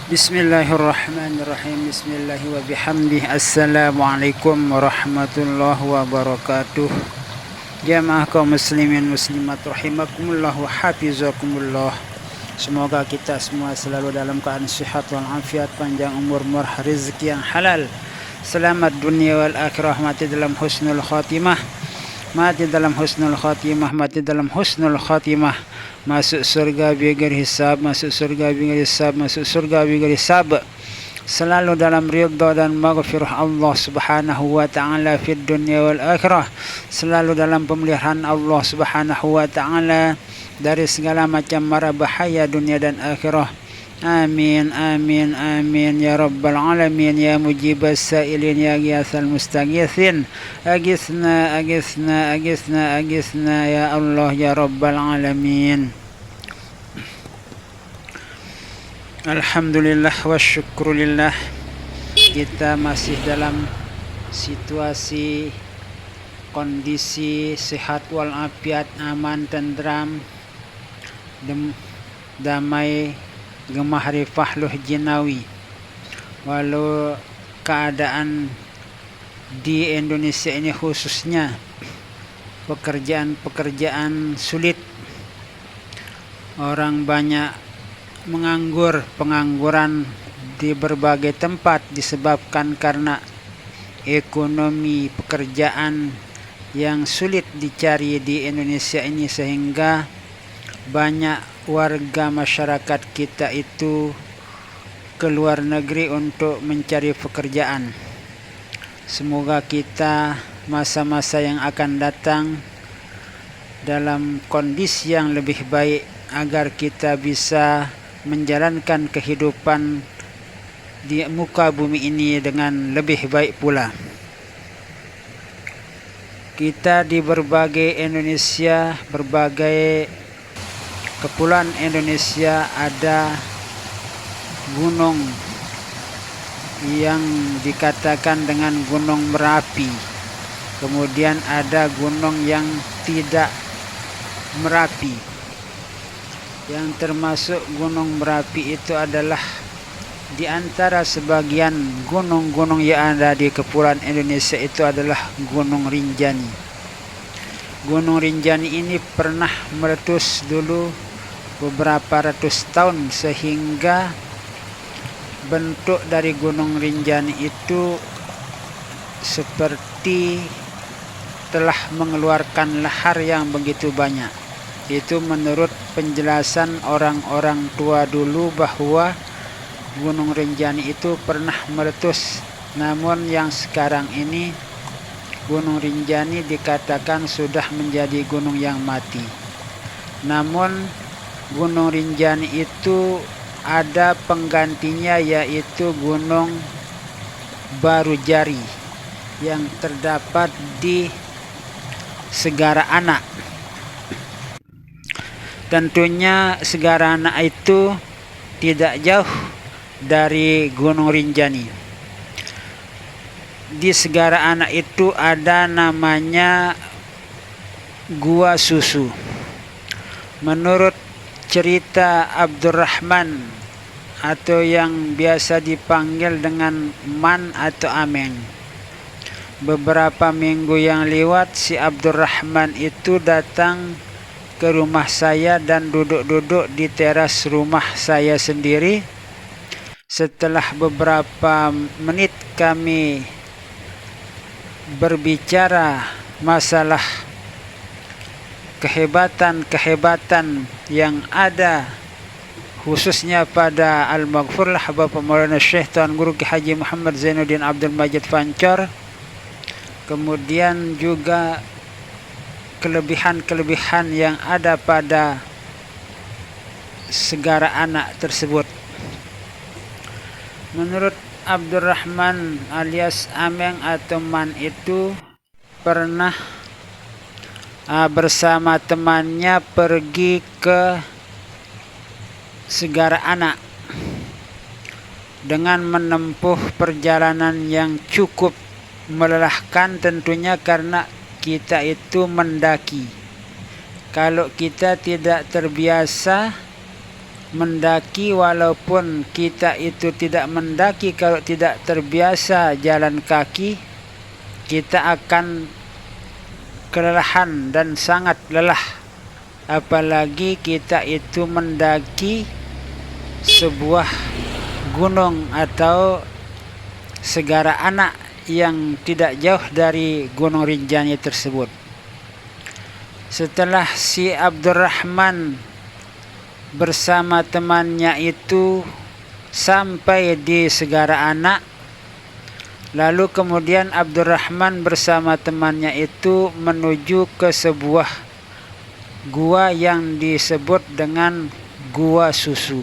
Bismillahirrahmanirrahim. Bismillahi wa bihamdih. Assalamualaikum warahmatullahi wabarakatuh. Jamaah kaum muslimin muslimat rahimakumullah wa hafizakumullah. Semoga kita semua selalu dalam keadaan sehat wal afiat, panjang umur, murah, rezeki yang halal, selamat dunia wal akhirah, mati dalam husnul khatimah, mati dalam husnul khatimah, mati dalam husnul khatimah, masuk surga bighairi hisab, masuk surga bighairi hisab, masuk surga bighairi hisab, selalu dalam ridha dan maghfirah Allah Subhanahu wa taala fid dunya wal akhirah, selalu dalam pemeliharaan Allah Subhanahu wa taala dari segala macam mara bahaya dunia dan akhirah. Amin amin amin ya rabbal alamin ya mujibas sailin ya ghiyasal mustaghithin, aghithna aghithna aghithna aghithna ya Allah ya rabbal alamin. Alhamdulillah wa syukrulillah, kita masih dalam situasi kondisi sehat walafiat, aman, tentram, damai, gemah rifah luh jinawi. Walau keadaan di Indonesia ini khususnya pekerjaan sulit, orang banyak menganggur, pengangguran di berbagai tempat disebabkan karena ekonomi pekerjaan yang sulit dicari di Indonesia ini, sehingga banyak warga masyarakat kita itu ke luar negeri untuk mencari pekerjaan. Semoga kita masa-masa yang akan datang dalam kondisi yang lebih baik agar kita bisa menjalankan kehidupan di muka bumi ini dengan lebih baik pula. Kita di berbagai kepulauan Indonesia ada gunung yang dikatakan dengan Gunung Merapi. Kemudian ada gunung yang tidak merapi. Yang termasuk Gunung Merapi itu adalah di antara sebagian gunung-gunung yang ada di kepulauan Indonesia itu adalah Gunung Rinjani. Gunung Rinjani ini pernah meletus dulu beberapa ratus tahun, sehingga bentuk dari Gunung Rinjani itu seperti telah mengeluarkan lahar yang begitu banyak. Itu menurut penjelasan orang-orang tua dulu bahwa Gunung Rinjani itu pernah meletus. Namun yang sekarang ini Gunung Rinjani dikatakan sudah menjadi gunung yang mati. Namun Gunung Rinjani itu ada penggantinya, yaitu Gunung Barujari yang terdapat di Segara Anak. Tentunya Segara Anak itu tidak jauh dari Gunung Rinjani. Di Segara Anak itu ada namanya Gua Susu. Menurut cerita Abdurrahman atau yang biasa dipanggil dengan Man atau Ameng, beberapa minggu yang lewat si Abdurrahman itu datang ke rumah saya dan duduk-duduk di teras rumah saya sendiri. Setelah beberapa menit kami berbicara masalah kehebatan yang ada khususnya pada Al-Maghfurlah Bapak Maulana Syekh Tuan Guru Ki Haji Muhammad Zainuddin Abdul Majid Pancor, kemudian juga kelebihan-kelebihan yang ada pada Segara Anak tersebut. Menurut Abdurrahman alias Ameng atau Man itu pernah bersama temannya pergi ke Segara Anak dengan menempuh perjalanan yang cukup melelahkan tentunya, karena kita itu mendaki. Kalau kita tidak terbiasa mendaki, walaupun kita itu tidak mendaki, kalau tidak terbiasa jalan kaki, kita akan kelelahan dan sangat lelah. Apalagi kita itu mendaki sebuah gunung atau segara anak yang tidak jauh dari Gunung Rinjani tersebut. Setelah si Abdurrahman bersama temannya itu sampai di segara anak, lalu kemudian Abdurrahman bersama temannya itu menuju ke sebuah gua yang disebut dengan Gua Susu.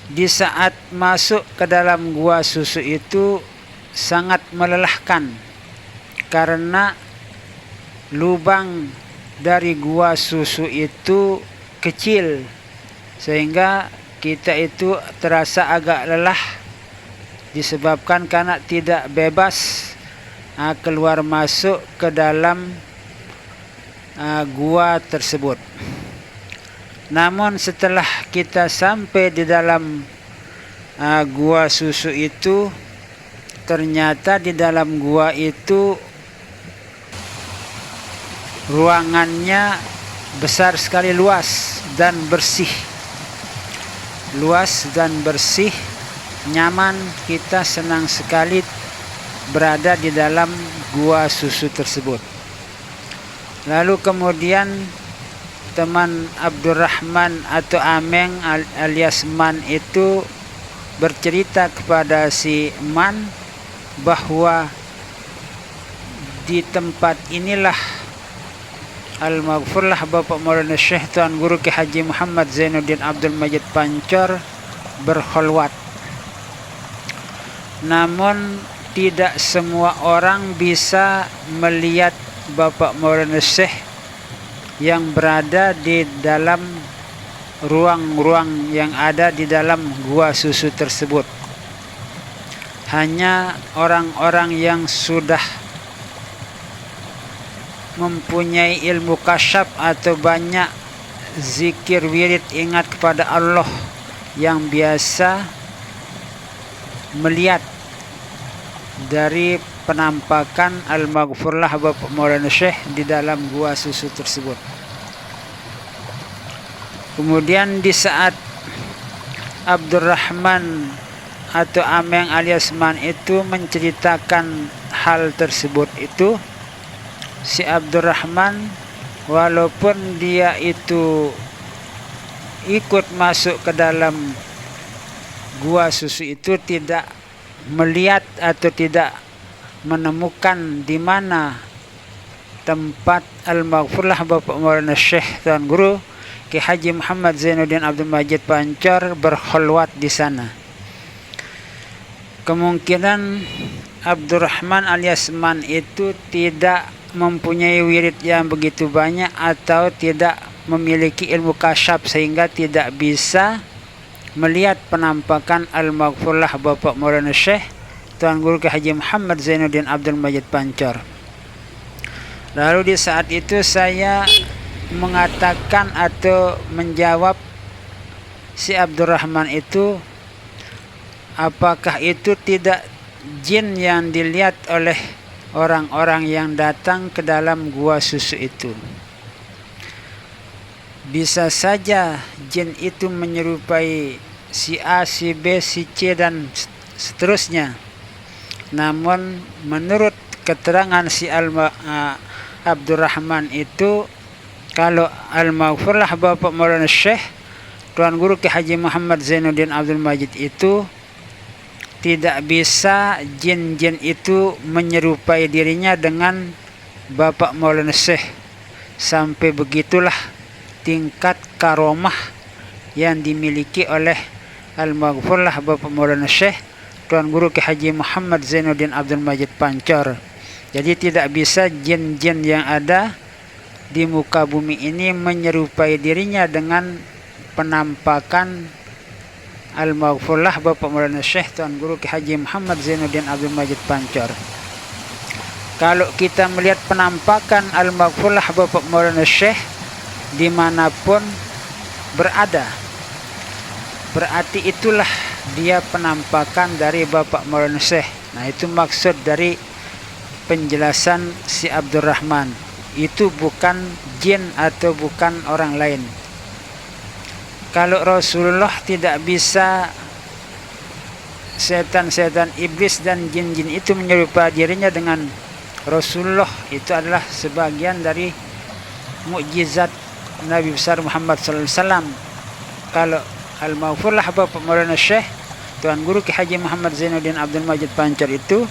Di saat masuk ke dalam Gua Susu itu sangat melelahkan, karena lubang dari Gua Susu itu kecil, sehingga kita itu terasa agak lelah disebabkan karena tidak bebas keluar masuk ke dalam gua tersebut. Namun setelah kita sampai di dalam Gua Susu itu, ternyata di dalam gua itu ruangannya besar sekali, luas dan bersih. Luas dan bersih, nyaman, kita senang sekali berada di dalam Gua Susu tersebut. Lalu kemudian teman Abdurrahman atau Ameng alias Man itu bercerita kepada si Man bahwa di tempat inilah Al-Maghfurlah Bapak Maulana Syekh Tuan Guru Ki Haji Muhammad Zainuddin Abdul Majid Pancor berkholwat. Namun tidak semua orang bisa melihat Bapak Maulana Syekh yang berada di dalam ruang-ruang yang ada di dalam Gua Susu tersebut. Hanya orang-orang yang sudah mempunyai ilmu kasyaf atau banyak zikir wirid ingat kepada Allah yang biasa melihat dari penampakan Al-Maghfurlah Bapak Maulana Syekh di dalam Gua Susu tersebut. Kemudian di saat Abdurrahman atau Ameng alias Man itu menceritakan hal tersebut itu, si Abdurrahman walaupun dia itu ikut masuk ke dalam Gua Susu itu tidak melihat atau tidak menemukan di mana tempat Al-Maghfurlah Bapak Maulana Syekh Tuan Guru Ki Haji Muhammad Zainuddin Abdul Majid Pancor berkholwat di sana. Kemungkinan Abdurrahman alias Man itu tidak mempunyai wirid yang begitu banyak atau tidak memiliki ilmu kasyaf sehingga tidak bisa melihat penampakan Al-Maghfurlah Bapak Maulana Syekh Tuan Guru Ki Haji Muhammad Zainuddin Abdul Majid Pancor. Lalu di saat itu saya mengatakan atau menjawab si Abdurrahman itu, apakah itu tidak jin yang dilihat oleh orang-orang yang datang ke dalam Gua Susu itu? Bisa saja jin itu menyerupai si A, si B, si C dan seterusnya. Namun menurut keterangan si Abdurrahman itu, kalau Al-Maghfurlah Bapak Maulana Syekh Tuan Guru Ki Haji Muhammad Zainuddin Abdul Majid itu tidak bisa jin-jin itu menyerupai dirinya dengan Bapak Maulana Syekh. Sampai begitulah tingkat karomah yang dimiliki oleh Al-Maghfurlah Bapak Maulana Syekh Tuan Guru Ki Haji Muhammad Zainuddin Abdul Majid Pancor. Jadi tidak bisa jin-jin yang ada di muka bumi ini menyerupai dirinya dengan penampakan Al-Maghfurlah Bapak Maulana Syekh Tuan Guru Ki Haji Muhammad Zainuddin Abdul Majid Pancor. Kalau kita melihat penampakan Al-Maghfurlah Bapak Maulana Syekh dimanapun, berada. Berarti itulah dia penampakan dari Bapak Maulana Syekh. Nah, itu maksud dari penjelasan si Abdurrahman. Itu bukan jin atau bukan orang lain. Kalau Rasulullah tidak bisa setan-setan iblis dan jin-jin itu menyerupai dirinya dengan Rasulullah, itu adalah sebagian dari mukjizat Nabi besar Muhammad sallallahu alaihi wasallam. Kalau Al-Maghfurlah Bapak Maulana Syekh Tuan Guru Ki Haji Muhammad Zainuddin Abdul Majid Pancar itu,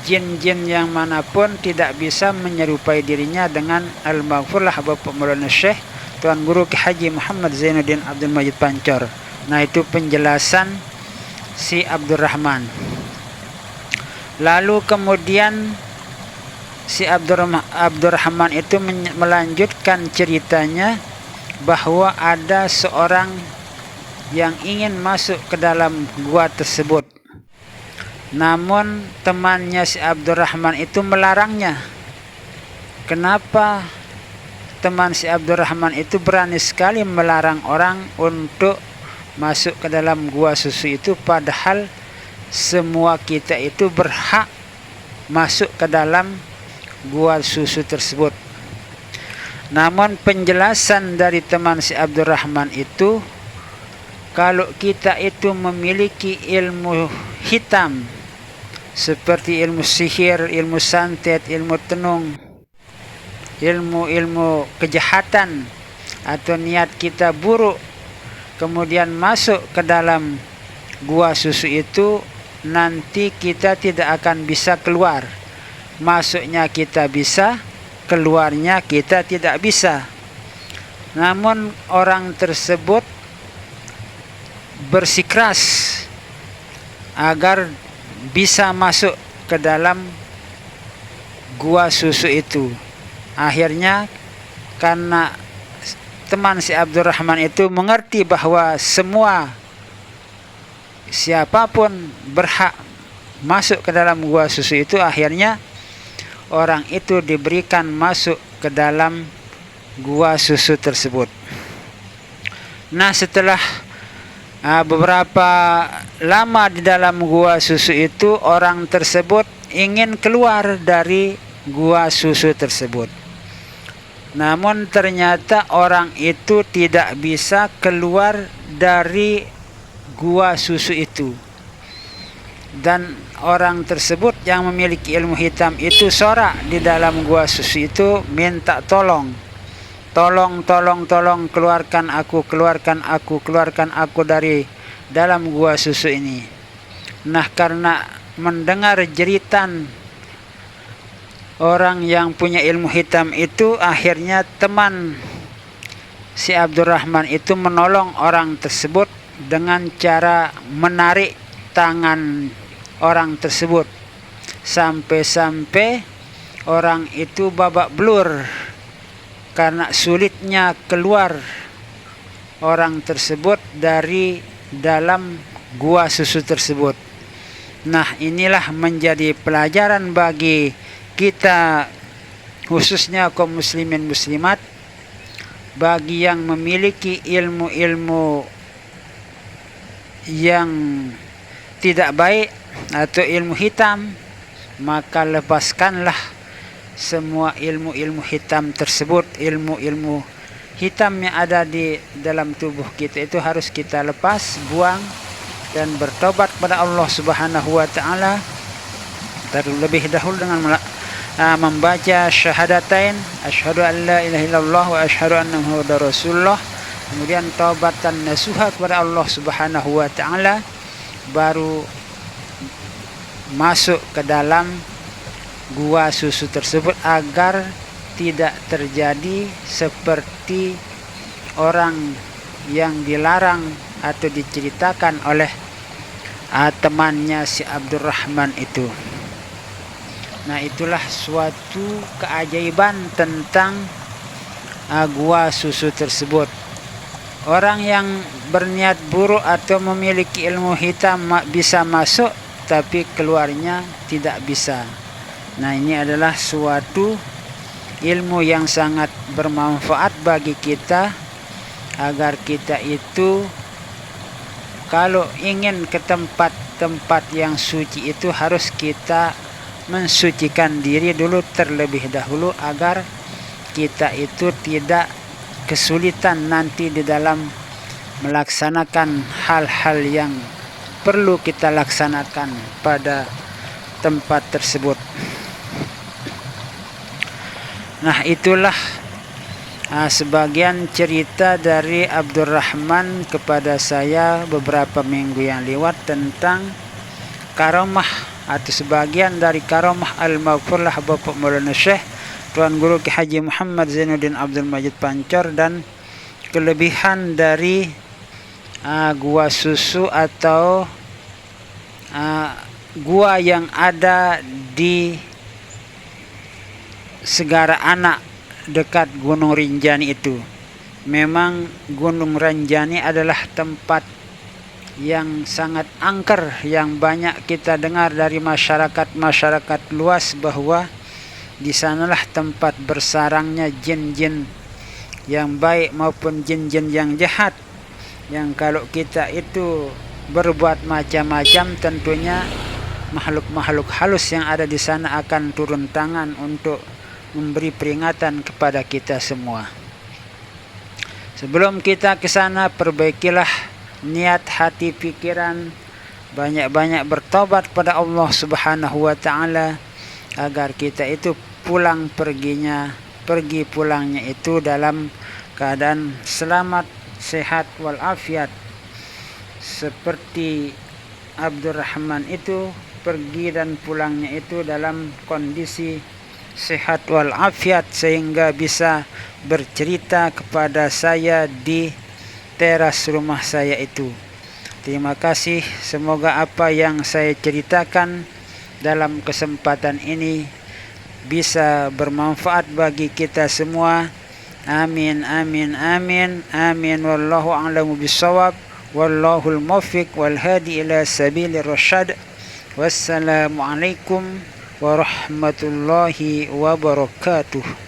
jin-jin yang manapun tidak bisa menyerupai dirinya dengan Al-Maghfurlah Bapak Maulana Syekh Tuan Guru Ki Haji Muhammad Zainuddin Abdul Majid Pancar. Nah, itu penjelasan si Abdurrahman. Lalu kemudian si Abdurrahman itu melanjutkan ceritanya bahwa ada seorang yang ingin masuk ke dalam gua tersebut. Namun temannya si Abdurrahman itu melarangnya. Kenapa teman si Abdurrahman itu berani sekali melarang orang untuk masuk ke dalam gua susu itu, padahal semua kita itu berhak masuk ke dalam gua susu tersebut. Namun penjelasan dari teman si Abdurrahman itu, kalau kita itu memiliki ilmu hitam seperti ilmu sihir, ilmu santet, ilmu tenung, ilmu kejahatan, atau niat kita buruk, kemudian masuk ke dalam gua susu itu, nanti kita tidak akan bisa keluar. Masuknya kita bisa, keluarnya kita tidak bisa. Namun orang tersebut bersikeras agar bisa masuk ke dalam gua susu itu. Akhirnya karena teman si Abdurrahman itu mengerti bahwa semua siapapun berhak masuk ke dalam gua susu itu, akhirnya orang itu diberikan masuk ke dalam gua susu tersebut. Nah, setelah beberapa lama di dalam gua susu itu, orang tersebut ingin keluar dari gua susu tersebut. Namun ternyata orang itu tidak bisa keluar dari gua susu itu. Dan orang tersebut yang memiliki ilmu hitam itu sorak di dalam gua susu itu, minta tolong. Tolong, keluarkan aku dari dalam gua susu ini. Nah, karena mendengar jeritan orang yang punya ilmu hitam itu, akhirnya teman si Abdurrahman itu menolong orang tersebut dengan cara menarik tangan orang tersebut. Sampai-sampai orang itu babak belur karena sulitnya keluar orang tersebut dari dalam gua susu tersebut. Nah, inilah menjadi pelajaran bagi kita, khususnya kaum muslimin muslimat, bagi yang memiliki ilmu-ilmu yang tidak baik atau ilmu hitam, maka lepaskanlah semua ilmu-ilmu hitam tersebut. Ilmu-ilmu hitam yang ada di dalam tubuh kita itu harus kita lepas, buang, dan bertobat kepada Allah Subhanahu wa taala terlebih dahulu dengan membaca syahadatain, asyhadu an la ilaha illallah wa asyhadu anna muhammadar rasulullah. Kemudian taubatan nasuha kepada Allah Subhanahu wa taala, baru masuk ke dalam gua susu tersebut, agar tidak terjadi seperti orang yang dilarang atau diceritakan oleh temannya si Abdurrahman itu. Nah, itulah suatu keajaiban tentang gua susu tersebut. Orang yang berniat buruk atau memiliki ilmu hitam bisa masuk, tapi keluarnya tidak bisa. Nah, ini adalah suatu ilmu yang sangat bermanfaat bagi kita, agar kita itu kalau ingin ke tempat-tempat yang suci itu harus kita mensucikan diri dulu terlebih dahulu agar kita itu tidak kesulitan nanti di dalam melaksanakan hal-hal yang perlu kita laksanakan pada tempat tersebut. Nah, itulah sebagian cerita dari Abdurrahman kepada saya beberapa minggu yang lewat tentang karamah atau sebagian dari karamah al-maghfurlah Bapak Maulana Syekh Tuan Guru Ki Haji Muhammad Zainuddin Abdul Majid Pancor, dan kelebihan dari gua susu atau gua yang ada di Segara Anak dekat Gunung Rinjani itu. Memang Gunung Rinjani adalah tempat yang sangat angker, yang banyak kita dengar dari masyarakat luas bahwa di sanalah tempat bersarangnya jin-jin yang baik maupun jin-jin yang jahat, yang kalau kita itu berbuat macam-macam tentunya makhluk-makhluk halus yang ada di sana akan turun tangan untuk memberi peringatan kepada kita semua. Sebelum kita ke sana, perbaikilah niat hati pikiran, banyak-banyak bertobat pada Allah Subhanahu wa taala agar kita itu pergi pulangnya itu dalam keadaan selamat, sehat walafiat. Seperti Abdurrahman itu pergi dan pulangnya itu dalam kondisi sehat walafiat sehingga bisa bercerita kepada saya di teras rumah saya itu. Terima kasih, semoga apa yang saya ceritakan dalam kesempatan ini bisa bermanfaat bagi kita semua. Amin amin amin amin. Wallahu a'lamu bissawab, wallahul muwaffiq wal hadi ila sabilir rasyad. Wassalamualaikum warahmatullahi wabarakatuh.